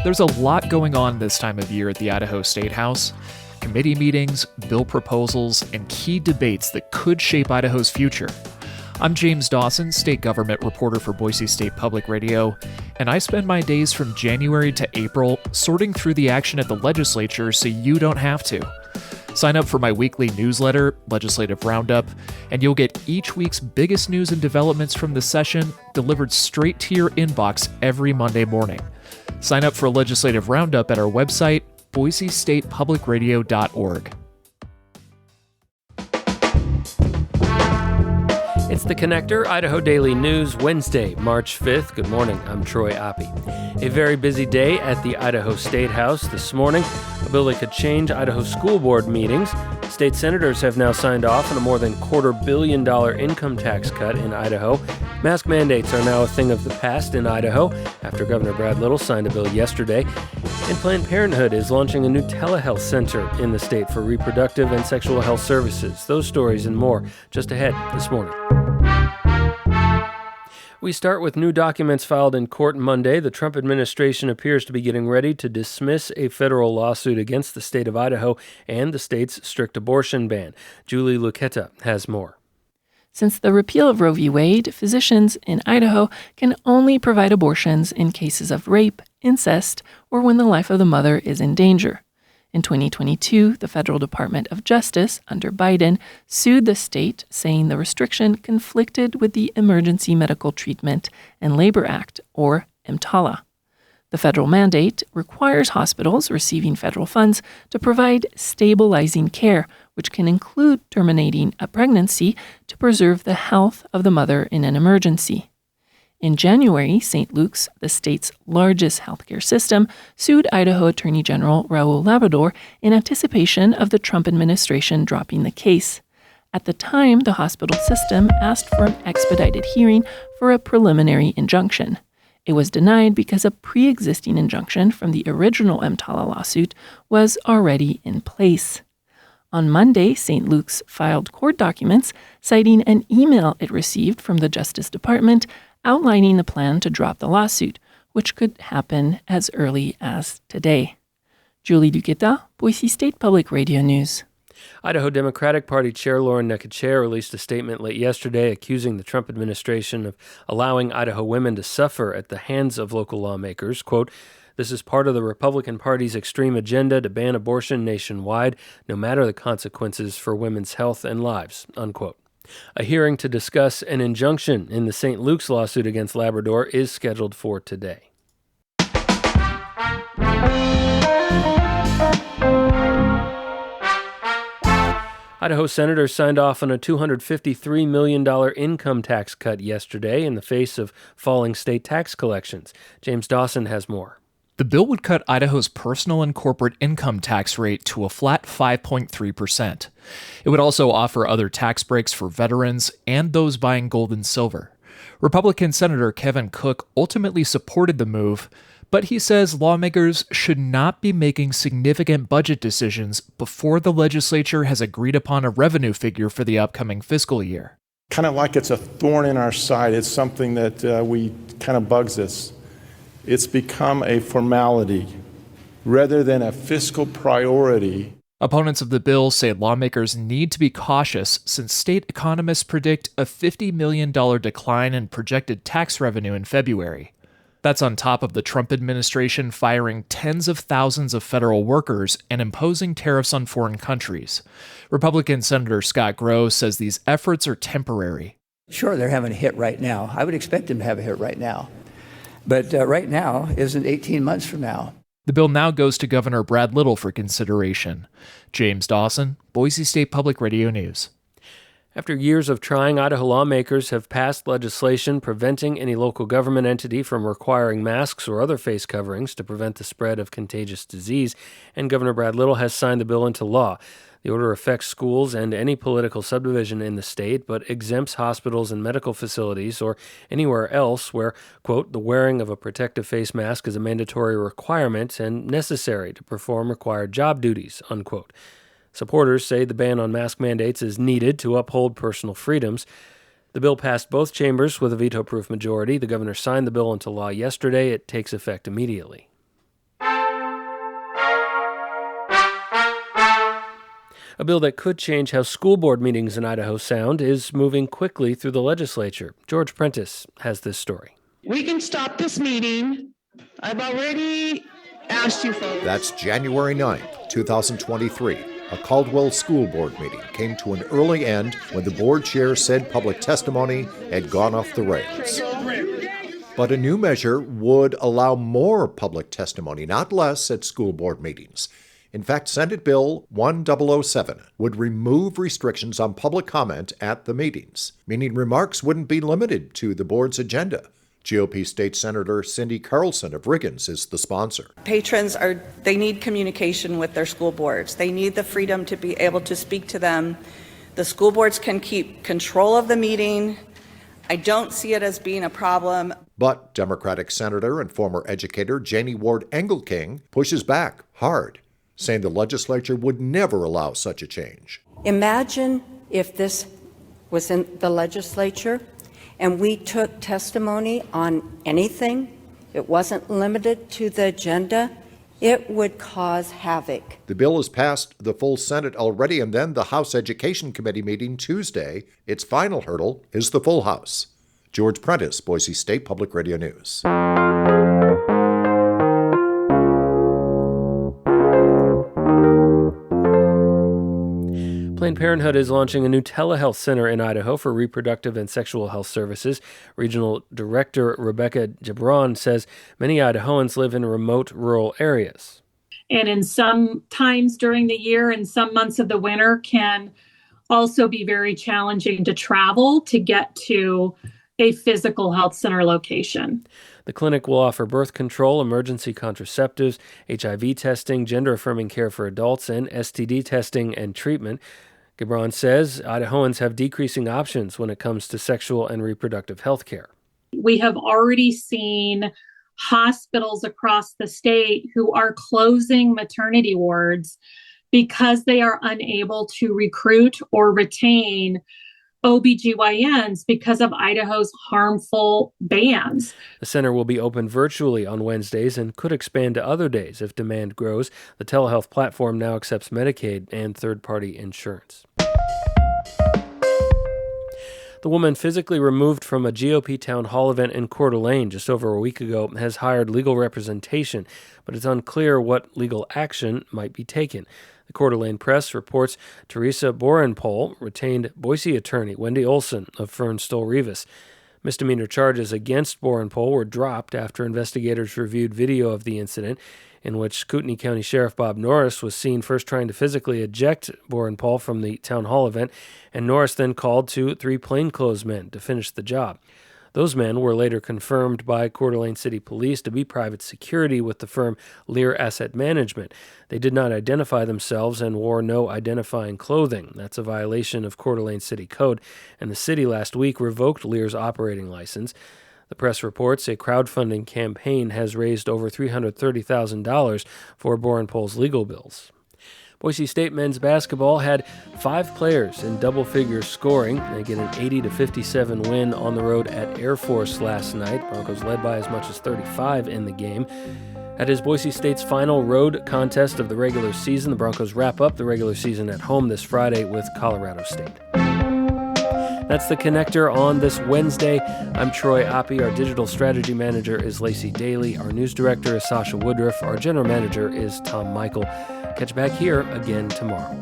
There's a lot going on this time of year at the Idaho State House. Committee meetings, bill proposals, and key debates that could shape Idaho's future. I'm James Dawson, state government reporter for Boise State Public Radio, and I spend my days from January to April sorting through the action at the legislature so you don't have to. Sign up for my weekly newsletter, Legislative Roundup, and you'll get each week's biggest news and developments from the session delivered straight to your inbox every Monday morning. Sign up for Legislative Roundup at our website, boisestatepublicradio.org. It's The Connector, Idaho Daily News, Wednesday, March 5th. Good morning, I'm Troy Oppie. A very busy day at the Idaho State House this morning. A bill that could change Idaho school board meetings. State senators have now signed off on a more than $250 million income tax cut in Idaho. Mask mandates are now a thing of the past in Idaho after Governor Brad Little signed a bill yesterday. And Planned Parenthood is launching a new telehealth center in the state for reproductive and sexual health services. Those stories and more just ahead this morning. We start with new documents filed in court Monday. The Trump administration appears to be getting ready to dismiss a federal lawsuit against the state of Idaho and the state's strict abortion ban. Julie Luqueta has more. Since the repeal of Roe v. Wade, physicians in Idaho can only provide abortions in cases of rape, incest, or when the life of the mother is in danger. In 2022, the Federal Department of Justice, under Biden, sued the state, saying the restriction conflicted with the Emergency Medical Treatment and Labor Act, or EMTALA. The federal mandate requires hospitals receiving federal funds to provide stabilizing care, which can include terminating a pregnancy to preserve the health of the mother in an emergency. In January, St. Luke's, the state's largest healthcare system, sued Idaho Attorney General Raul Labrador in anticipation of the Trump administration dropping the case. At the time, the hospital system asked for an expedited hearing for a preliminary injunction. It was denied because a pre-existing injunction from the original EMTALA lawsuit was already in place. On Monday, St. Luke's filed court documents citing an email it received from the Justice Department outlining the plan to drop the lawsuit, which could happen as early as today. Julie Luqueta, Boise State Public Radio News. Idaho Democratic Party Chair Lauren Necochea released a statement late yesterday accusing the Trump administration of allowing Idaho women to suffer at the hands of local lawmakers. Quote, "This is part of the Republican Party's extreme agenda to ban abortion nationwide, no matter the consequences for women's health and lives," unquote. A hearing to discuss an injunction in the St. Luke's lawsuit against Labrador is scheduled for today. Idaho senators signed off on a $253 million income tax cut yesterday in the face of falling state tax collections. James Dawson has more. The bill would cut Idaho's personal and corporate income tax rate to a flat 5.3%. It would also offer other tax breaks for veterans and those buying gold and silver. Republican Senator Kevin Cook ultimately supported the move, but he says lawmakers should not be making significant budget decisions before the legislature has agreed upon a revenue figure for the upcoming fiscal year. Kind of like it's a thorn in our side. It's something that we kind of bugs us. It's become a formality rather than a fiscal priority. Opponents of the bill say lawmakers need to be cautious since state economists predict a $50 million decline in projected tax revenue in February. That's on top of the Trump administration firing tens of thousands of federal workers and imposing tariffs on foreign countries. Republican Senator Scott Groh says these efforts are temporary. Sure, they're having a hit right now. I would expect them to have a hit right now. But right now isn't 18 months from now. The bill now goes to Governor Brad Little for consideration. James Dawson, Boise State Public Radio News. After years of trying, Idaho lawmakers have passed legislation preventing any local government entity from requiring masks or other face coverings to prevent the spread of contagious disease, and Governor Brad Little has signed the bill into law. The order affects schools and any political subdivision in the state, but exempts hospitals and medical facilities or anywhere else where, quote, the wearing of a protective face mask is a mandatory requirement and necessary to perform required job duties, unquote. Supporters say the ban on mask mandates is needed to uphold personal freedoms. The bill passed both chambers with a veto-proof majority. The governor signed the bill into law yesterday. It takes effect immediately. A bill that could change how school board meetings in Idaho sound is moving quickly through the legislature. George Prentice has this story. We can stop this meeting. I've already asked you folks. That's January 9th, 2023. A Caldwell School Board meeting came to an early end when the board chair said public testimony had gone off the rails. But a new measure would allow more public testimony, not less, at school board meetings. In fact, Senate Bill 1007 would remove restrictions on public comment at the meetings, meaning remarks wouldn't be limited to the board's agenda. GOP State Senator Cindy Carlson of Riggins is the sponsor. Patrons they need communication with their school boards. They need the freedom to be able to speak to them. The school boards can keep control of the meeting. I don't see it as being a problem. But Democratic Senator and former educator Janie Ward Engelking pushes back hard, saying the legislature would never allow such a change. Imagine if this was in the legislature and we took testimony on anything. It wasn't limited to the agenda. It would cause havoc. The bill has passed the full Senate already, and then the House Education Committee meeting Tuesday. Its final hurdle is the full House. George Prentice, Boise State Public Radio News. Planned Parenthood is launching a new telehealth center in Idaho for reproductive and sexual health services. Regional Director Rebecca Gibran says many Idahoans live in remote rural areas. And in some times during the year and some months of the winter can also be very challenging to travel to get to a physical health center location. The clinic will offer birth control, emergency contraceptives, HIV testing, gender-affirming care for adults, and STD testing and treatment. Gibran says Idahoans have decreasing options when it comes to sexual and reproductive health care. We have already seen hospitals across the state who are closing maternity wards because they are unable to recruit or retain OBGYNs because of Idaho's harmful bans. The center will be open virtually on Wednesdays and could expand to other days if demand grows. The telehealth platform now accepts Medicaid and third-party insurance. The woman physically removed from a GOP town hall event in Coeur d'Alene just over a week ago has hired legal representation, but it's unclear what legal action might be taken. The Coeur d'Alene Press reports Teresa Borenpol retained Boise attorney Wendy Olson of Fern Stoll Rivas. Misdemeanor charges against Borenpol were dropped after investigators reviewed video of the incident in which Kootenai County Sheriff Bob Norris was seen first trying to physically eject Borenpol from the town hall event, and Norris then called to 3 plainclothesmen to finish the job. Those men were later confirmed by Coeur d'Alene City Police to be private security with the firm Lear Asset Management. They did not identify themselves and wore no identifying clothing. That's a violation of Coeur d'Alene City Code, and the city last week revoked Lear's operating license. The press reports a crowdfunding campaign has raised over $330,000 for Borenpol's legal bills. Boise State men's basketball had 5 players in double figures scoring. They get an 80-57 win on the road at Air Force last night. Broncos led by as much as 35 in the game. That is Boise State's final road contest of the regular season. The Broncos wrap up the regular season at home this Friday with Colorado State. That's The Connector on this Wednesday. I'm Troy Oppie. Our digital strategy manager is Lacey Daly. Our news director is Sasha Woodruff. Our general manager is Tom Michael. Catch back here again tomorrow.